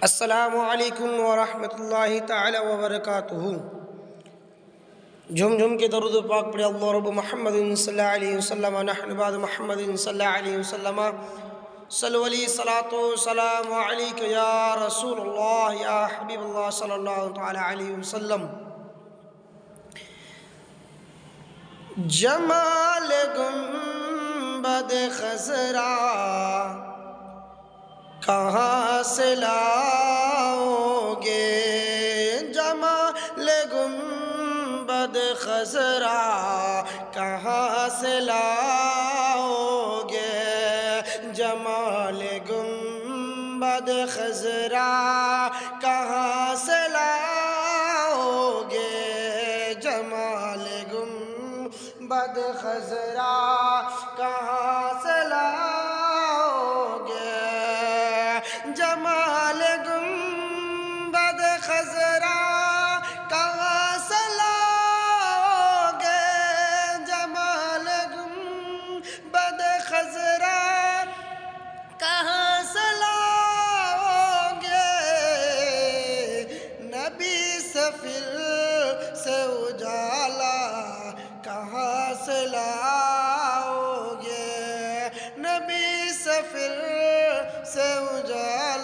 السلام علیکم ورحمۃ اللہ تعالی وبرکاتہ۔ جھم جھم کے درود پاک پڑھے اللہ رب محمد صلی اللہ علیہ وسلم نحن بعد محمد صلی اللہ علیہ وسلم صلو علیہ الصلاۃ والسلام علیک یا رسول اللہ یا حبیب اللہ صلی اللہ تعالی علیہ وسلم۔ جمال گنبد خضرا کہاں سے لاؤ گے، جمال گنبد خضرا کہاں سے لاؤ گے، جمال گنبد خضرا کہاں سے لاؤ گے، جمال گنبد خضرا کہاں سے لاؤ گے، جمال گنبد خضرا کہاں سے لاؤ گے، جمال گنبد خضرا کہاں سے لاؤ گے، نبی سفر سے اجالا کہاں سے لاؤ گے، نبی سفر سے اجالا